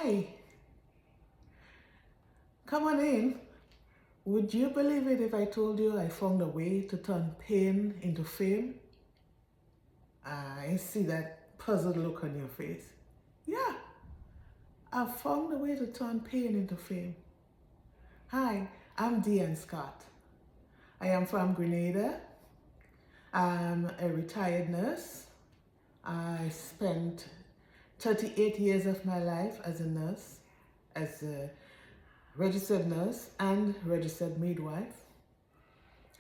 Hi, come on in. Would you believe it if I told you I found a way to turn pain into fame? I see that puzzled look on your face. Yeah, I found a way to turn pain into fame. Hi, I'm Deann Scott. I am from Grenada. I'm a retired nurse. I spent 38 years of my life as a nurse, as a registered nurse and registered midwife.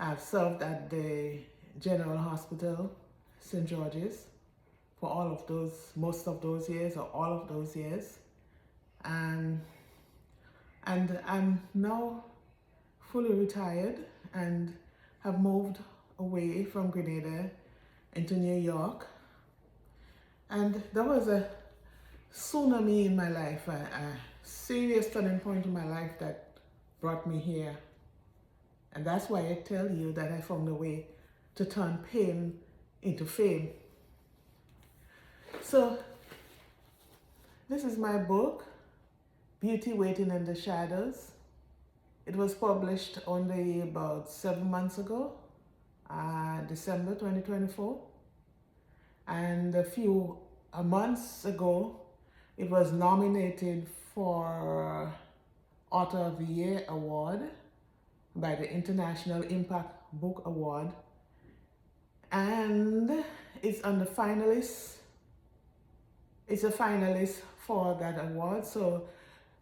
I've served at the General Hospital, St. George's, for most of those years, or all of those years. And I'm now fully retired and have moved away from Grenada into New York. And there was a tsunami in my life, a serious turning point in my life that brought me here. And that's why I tell you that I found a way to turn pain into fame. So this is my book, Beauty Waiting in the Shadows. It was published only about 7 months ago, December 2024. And a few months ago, it was nominated for Author of the Year Award by the International Impact Book Award. And it's on the finalists. It's a finalist for that award, so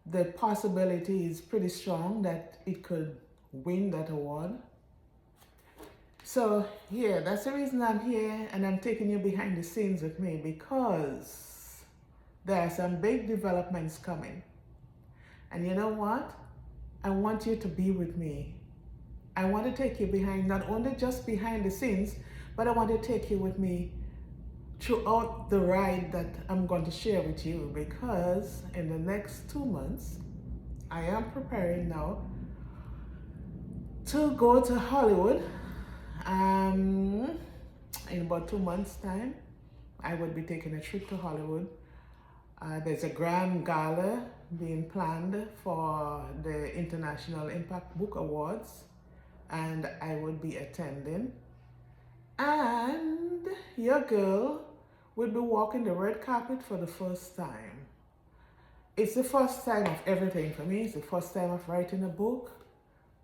the possibility is pretty strong that it could win that award. So yeah, that's the reason I'm here, and I'm taking you behind the scenes with me because there are some big developments coming. And you know what? I want you to be with me. I want to take you behind, not only just behind the scenes, but I want to take you with me throughout the ride that I'm going to share with you, because in the next 2 months, I am preparing now to go to Hollywood. In about 2 months' time, I would be taking a trip to Hollywood. There's a grand gala being planned for the International Impact Book Awards, and I would be attending. And your girl will be walking the red carpet for the first time. It's the first time of everything for me. It's the first time of writing a book,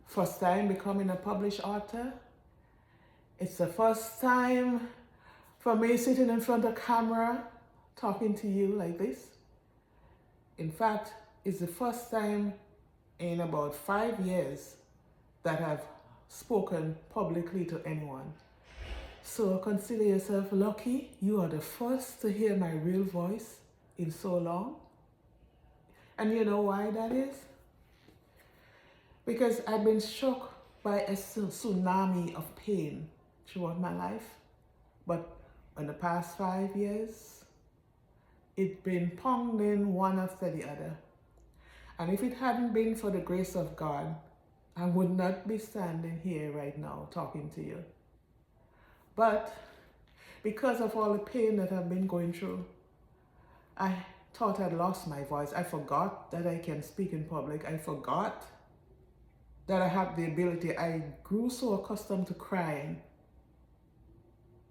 first time becoming a published author. It's the first time for me sitting in front of camera talking to you like this. In fact, it's the first time in about 5 years that I've spoken publicly to anyone. So consider yourself lucky. You are the first to hear my real voice in so long. And you know why that is? Because I've been struck by a tsunami of pain throughout my life. But in the past 5 years, it's been pounding one after the other. And if it hadn't been for the grace of God, I would not be standing here right now talking to you. But because of all the pain that I've been going through, I thought I'd lost my voice. I forgot that I can speak in public. I forgot that I have the ability. I grew so accustomed to crying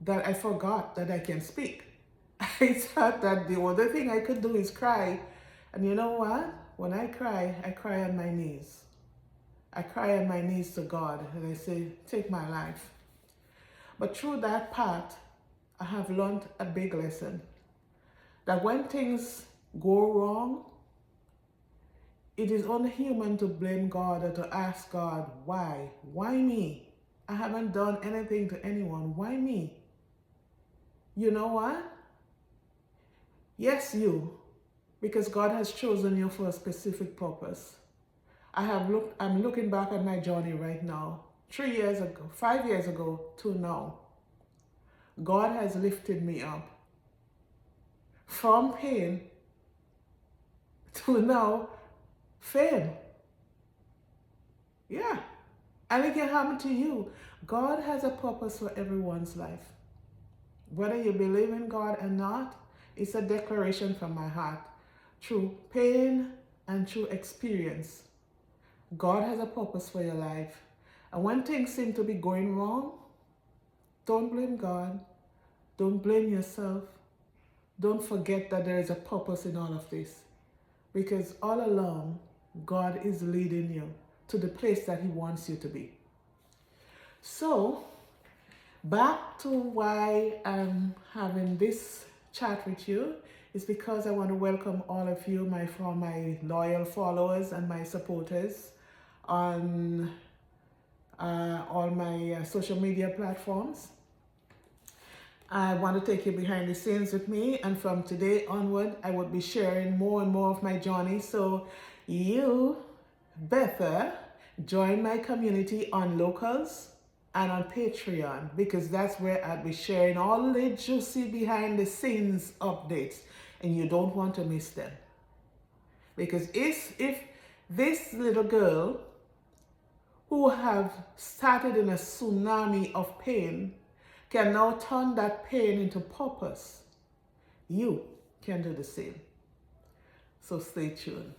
that I forgot that I can speak. I thought that the other thing I could do is cry. And you know what? When I cry on my knees. I cry on my knees to God and I say, take my life. But through that part, I have learned a big lesson. That when things go wrong, it is only human to blame God or to ask God, why? Why me? I haven't done anything to anyone. Why me? You know what? Yes, you. Because God has chosen you for a specific purpose. I'm looking back at my journey right now. 3 years ago, 5 years ago to now. God has lifted me up from pain to now fame. Yeah. And it can happen to you. God has a purpose for everyone's life. Whether you believe in God or not, it's a declaration from my heart through pain and through experience. God has a purpose for your life. And when things seem to be going wrong, don't blame God. Don't blame yourself. Don't forget that there is a purpose in all of this. Because all along, God is leading you to the place that He wants you to be. So, back to why I'm having this chat with you is because I want to welcome all of you, my loyal followers and my supporters on all my social media platforms. I want to take you behind the scenes with me, and from today onward, I will be sharing more and more of my journey. So you better join my community on Locals and on Patreon, because that's where I'll be sharing all the juicy behind the scenes updates, and you don't want to miss them. Because if this little girl who have started in a tsunami of pain can now turn that pain into purpose, you can do the same. So stay tuned.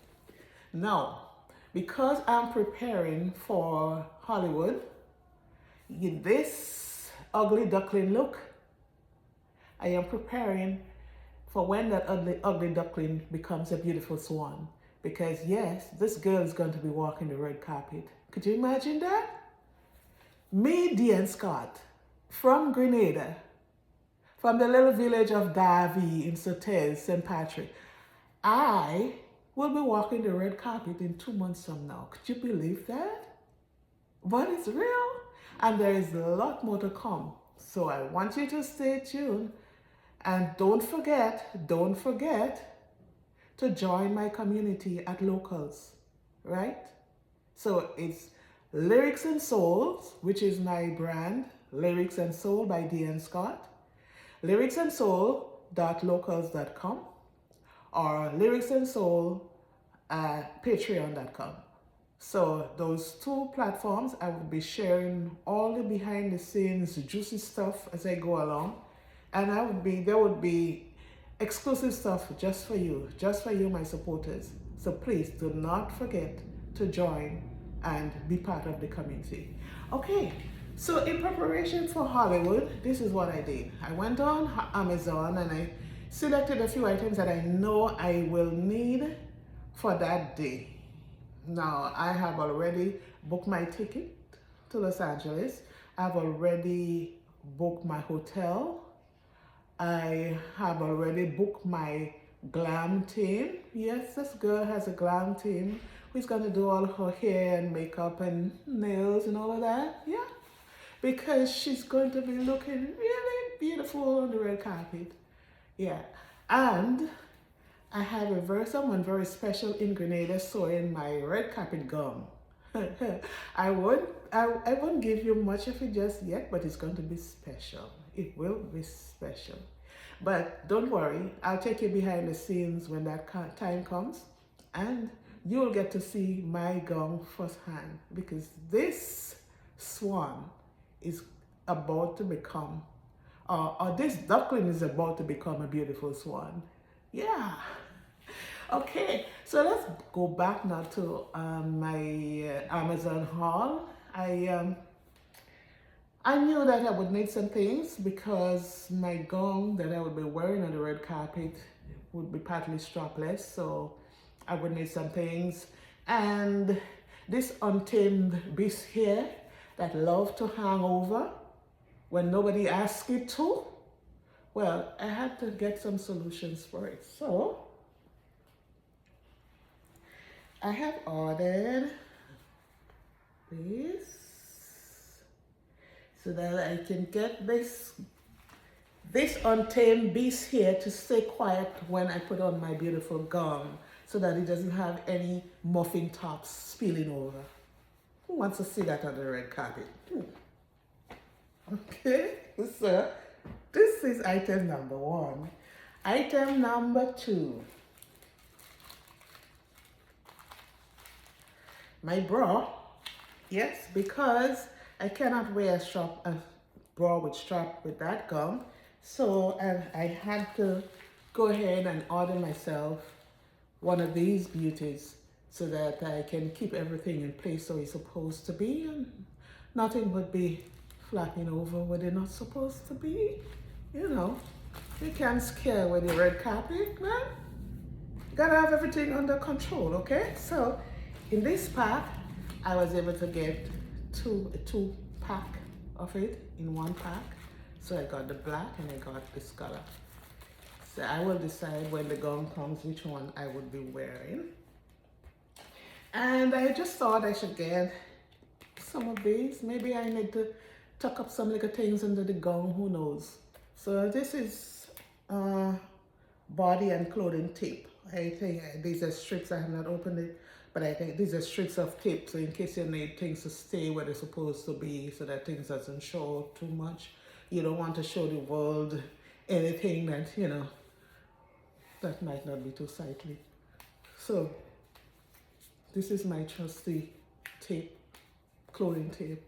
Now, because I'm preparing for Hollywood, this ugly duckling look, I am preparing for when that ugly duckling becomes a beautiful swan. Because yes, this girl is going to be walking the red carpet. Could you imagine that? Me, Deann Scott, from Grenada, from the little village of Davie in Sotez, St. Patrick, I will be walking the red carpet in 2 months from now. Could you believe that? But it's real, and there is a lot more to come. So I want you to stay tuned, and don't forget to join my community at Locals, right? So it's Lyrics and Souls, which is my brand, Lyrics and Soul by Deann Scott, lyricsandsoul.locals.com, or lyricsandsoul@patreon.com. So those two platforms, I will be sharing all the behind the scenes juicy stuff as I go along, and there would be exclusive stuff just for you, my supporters. So please do not forget to join and be part of the community. Okay, so in preparation for Hollywood, this is what I did. I went on Amazon and I selected a few items that I know I will need for that day. Now, I have already booked my ticket to Los Angeles. I've already booked my hotel. I have already booked my glam team. Yes, this girl has a glam team who's going to do all her hair and makeup and nails and all of that. Yeah, because she's going to be looking really beautiful on the red carpet. Yeah, and I have someone very special in Grenada sewing my red carpet gown. I won't give you much of it just yet, but it's going to be special. It will be special. But don't worry, I'll take you behind the scenes when that time comes, and you'll get to see my gown firsthand, because this swan is about to become, or this duckling is about to become a beautiful swan. Yeah. Okay, so let's go back now to my Amazon haul. I knew that I would need some things because my gown that I would be wearing on the red carpet would be partly strapless, so I would need some things. And this untamed beast here that love to hang over when nobody asks it to, well, I had to get some solutions for it. So I have ordered this so that I can get this untamed beast here to stay quiet when I put on my beautiful gown, so that it doesn't have any muffin tops spilling over. Who wants to see that on the red carpet? Okay, so this is item number 1. Item number 2. My bra. Yes, because I cannot wear a bra with strap with that gown. So I had to go ahead and order myself one of these beauties so that I can keep everything in place so it's supposed to be, and nothing would be flapping over where they're not supposed to be. You know, you can't scare with the red carpet, man. You gotta have everything under control, okay? So in this pack, I was able to get a two pack of it in one pack. So I got the black and I got this color. So I will decide when the gown comes which one I would be wearing. And I just thought I should get some of these. Maybe I need to tuck up some little things under the gown, who knows. So this is body and clothing tape. I think these are strips. I have not opened it, but I think these are strips of tape. So in case you need things to stay where they're supposed to be so that things doesn't show too much. You don't want to show the world anything that, you know, that might not be too sightly. So this is my trusty tape, clothing tape.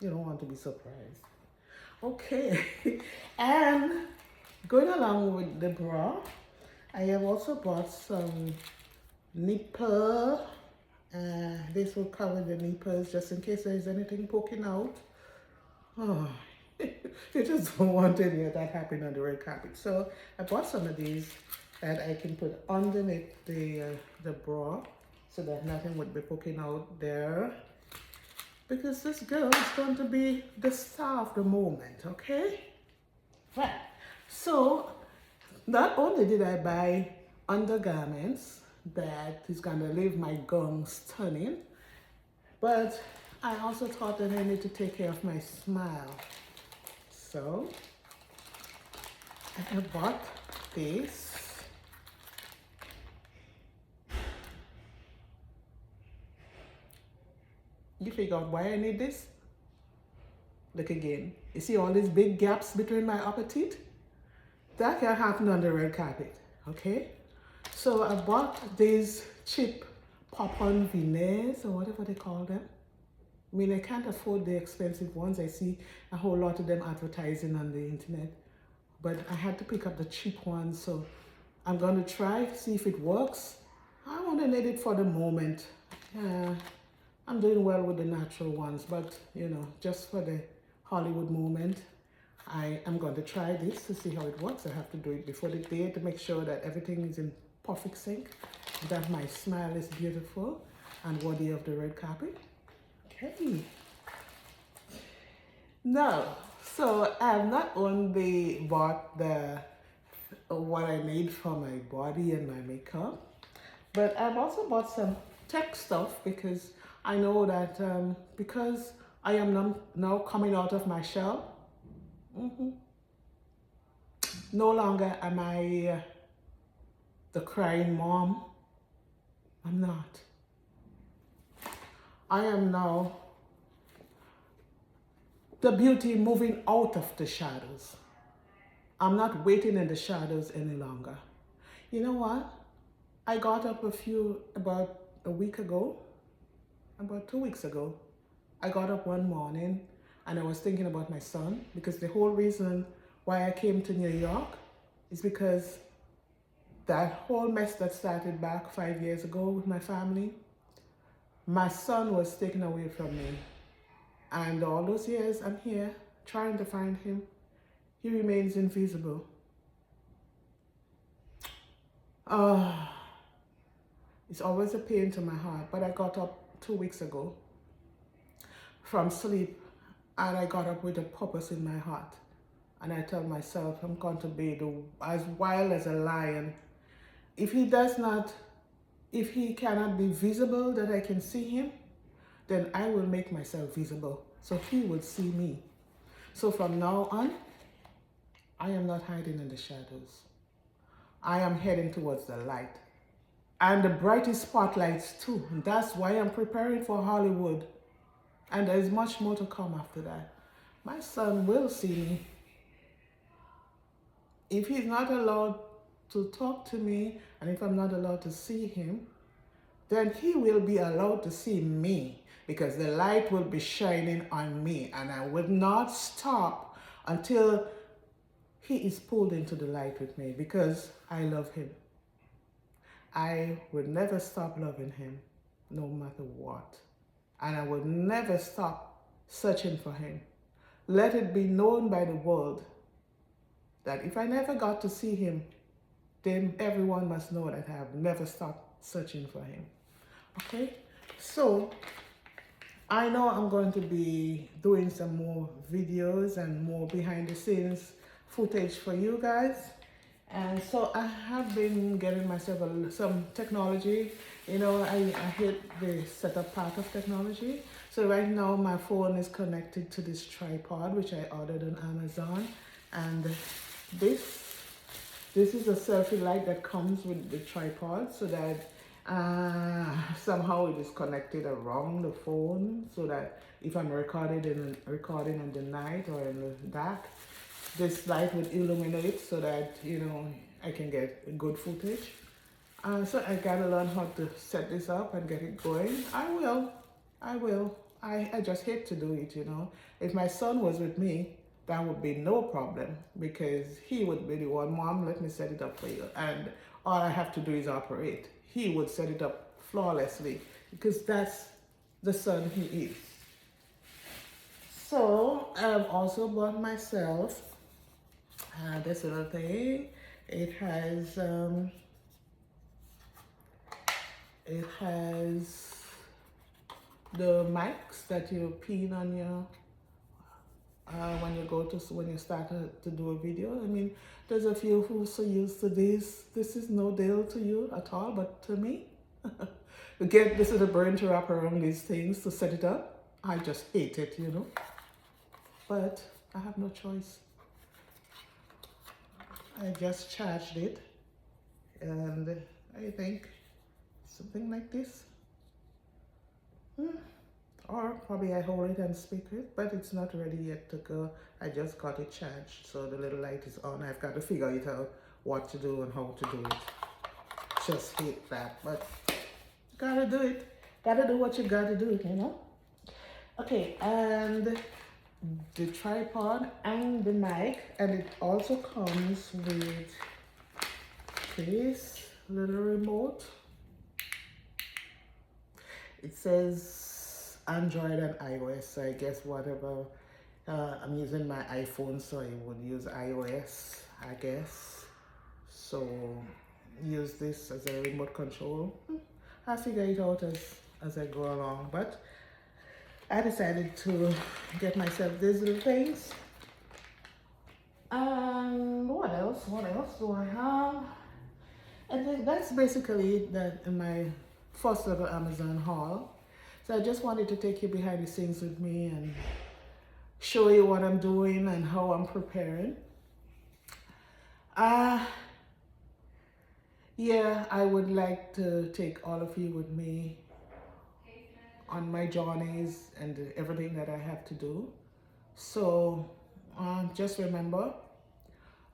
You don't want to be surprised. Okay, and going along with the bra, I have also bought some nipple. This will cover the nipples just in case there is anything poking out. Oh, you just don't want any of that happening on the red carpet. So I bought some of these that I can put underneath the bra so that nothing would be poking out there. Because this girl is going to be the star of the moment, okay? Right. So not only did I buy undergarments that is going to leave my gown stunning, but I also thought that I need to take care of my smile. So I bought this. You figure out why I need this? Look again. You see all these big gaps between my upper teeth? That can happen on the red carpet, okay? So I bought these cheap pop-on veneers or whatever they call them. I mean, I can't afford the expensive ones. I see a whole lot of them advertising on the internet, but I had to pick up the cheap ones. So I'm going to try, see if it works. I want to need it for the moment. I'm doing well with the natural ones, but you know, just for the Hollywood moment, I am going to try this to see how it works. I have to do it before the day to make sure that everything is in perfect sync, that my smile is beautiful and worthy of the red carpet. Okay. Now, so I have not only bought what I need for my body and my makeup, but I've also bought some tech stuff because I know that because I am now coming out of my shell, no longer am I the crying mom. I'm not. I am now the beauty moving out of the shadows. I'm not waiting in the shadows any longer. You know what? I got up about a week ago, about 2 weeks ago. I got up one morning and I was thinking about my son, because the whole reason why I came to New York is because that whole mess that started back 5 years ago with my family, my son was taken away from me. And all those years I'm here trying to find him. He remains invisible. It's always a pain to my heart, but I got up 2 weeks ago from sleep and I got up with a purpose in my heart. And I tell myself I'm going to be as wild as a lion. If he cannot be visible that I can see him, then I will make myself visible so he will see me. So from now on, I am not hiding in the shadows. I am heading towards the light. And the brightest spotlights too. And that's why I'm preparing for Hollywood. And there's much more to come after that. My son will see me. If he's not allowed to talk to me, and if I'm not allowed to see him, then he will be allowed to see me, because the light will be shining on me, and I will not stop until he is pulled into the light with me, because I love him. I would never stop loving him, no matter what. And I would never stop searching for him. Let it be known by the world that if I never got to see him, then everyone must know that I have never stopped searching for him. Okay? So, I know I'm going to be doing some more videos and more behind the scenes footage for you guys. And so I have been getting myself some technology. You know, I hate the setup part of technology. So right now my phone is connected to this tripod, which I ordered on Amazon. And this is a selfie light that comes with the tripod, so that somehow it is connected around the phone, so that if I'm recording in the night or in the dark, this light would illuminate so that, you know, I can get good footage. So I gotta learn how to set this up and get it going. I will. I just hate to do it, you know. If my son was with me, that would be no problem, because he would be the one, Mom, let me set it up for you. And all I have to do is operate. He would set it up flawlessly, because that's the son he is. So I've also bought myself this little thing. It has the mics that you pin on your when you start to do a video. I mean, there's a few who are so used to this. This is no deal to you at all, but to me, to get this little brain to wrap around these things to set it up, I just hate it, you know. But I have no choice. I just charged it, and I think something like this. Or probably I hold it and speak it, but it's not ready yet to go. I just got it charged, so the little light is on. I've got to figure it out what to do and how to do it. Just hate that, but gotta do it. Gotta do what you gotta do, you know? Okay, and the tripod and the mic, and it also comes with this little remote. It says Android and iOS, so I guess whatever. I'm using my iPhone, so I would use iOS, I guess. So use this as a remote control. I'll figure it out as I go along, but I decided to get myself these little things. What else do I have? I think that's basically that in my first little Amazon haul. So I just wanted to take you behind the scenes with me and show you what I'm doing and how I'm preparing. Yeah, I would like to take all of you with me on my journeys and everything that I have to do. So just remember,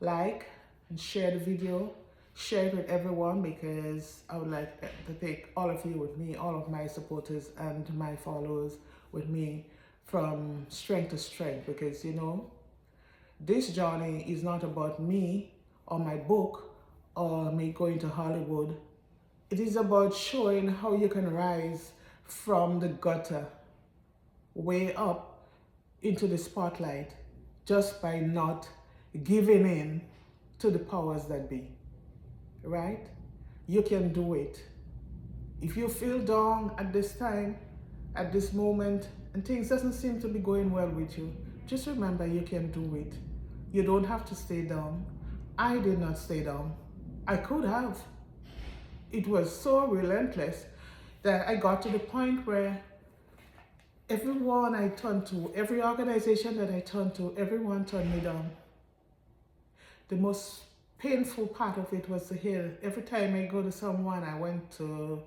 like and share the video, share it with everyone, because I would like to take all of you with me, all of my supporters and my followers with me from strength to strength, because you know, this journey is not about me or my book or me going to Hollywood. It is about showing how you can rise from the gutter way up into the spotlight just by not giving in to the powers that be, right? You can do it. If you feel down at this time, at this moment, and things doesn't seem to be going well with you, just remember you can do it. You don't have to stay down. I did not stay down. I could have. It was so relentless that I got to the point where everyone I turned to, every organization that I turned to, everyone turned me down. The most painful part of it was to hear every time I go to someone, I went to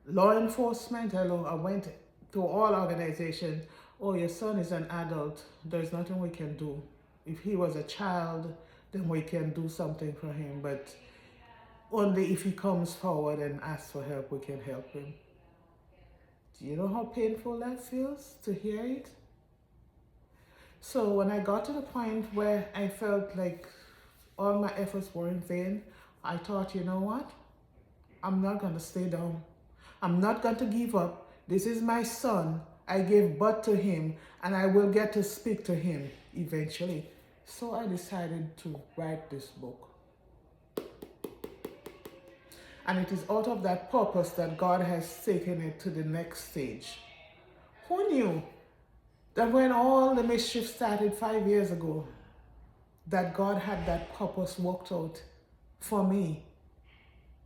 law enforcement, I went to all organizations. Oh, your son is an adult. There's nothing we can do. If he was a child, then we can do something for him. But only if he comes forward and asks for help, we can help him. Do you know how painful that feels to hear it? So when I got to the point where I felt like all my efforts were in vain, I thought, you know what? I'm not going to stay down. I'm not going to give up. This is my son. I gave birth to him, and I will get to speak to him eventually. So I decided to write this book. And it is out of that purpose that God has taken it to the next stage. Who knew that when all the mischief started 5 years ago, that God had that purpose worked out for me?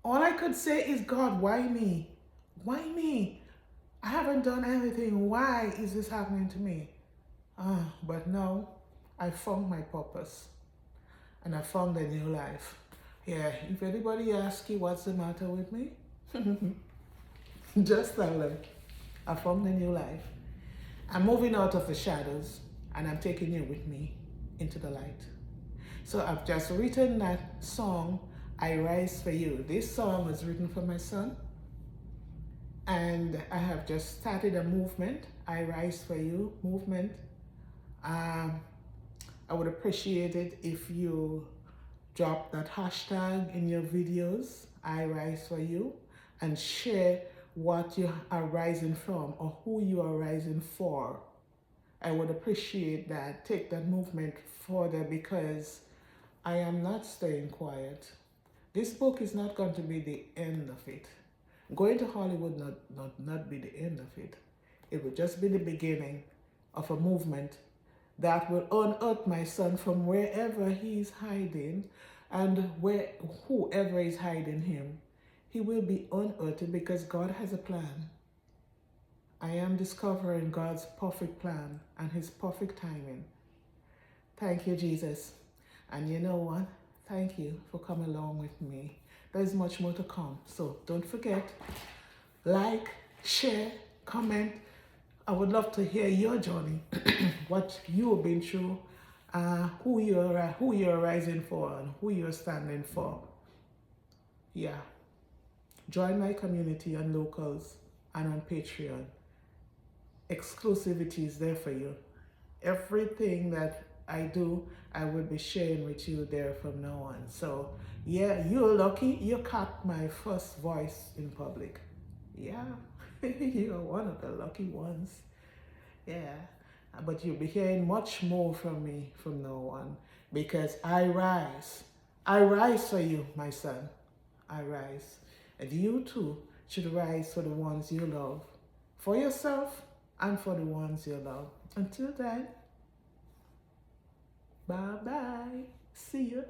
All I could say is, God, why me? Why me? I haven't done anything. Why is this happening to me? But now I found my purpose and I found a new life. Yeah, if anybody asks you what's the matter with me, just tell them I found a new life. I'm moving out of the shadows and I'm taking you with me into the light. So I've just written that song, I Rise for You. This song was written for my son. And I have just started a movement, I Rise for You movement. I would appreciate it if you drop that hashtag in your videos, I Rise for You, and share what you are rising from or who you are rising for. I would appreciate that. Take that movement further because I am not staying quiet. This book is not going to be the end of it. Going to Hollywood not be the end of it. It will just be the beginning of a movement that will unearth my son from wherever he's hiding, and whoever is hiding him, he will be unearthed because God has a plan. I am discovering God's perfect plan and his perfect timing. Thank you, Jesus. And you know what? Thank you for coming along with me. There's much more to come. So don't forget, like, share, comment. I would love to hear your journey, what you've been through, who you're rising for and who you're standing for. Yeah. Join my community on Locals and on Patreon. Exclusivity is there for you. Everything that I do, I will be sharing with you there from now on. So yeah, you're lucky you caught my first voice in public. Yeah, you're one of the lucky ones. Yeah, but you'll be hearing much more from me from now on because I rise. I rise for you, my son. I rise. And you too should rise for the ones you love, for yourself and for the ones you love. Until then, bye-bye. See you.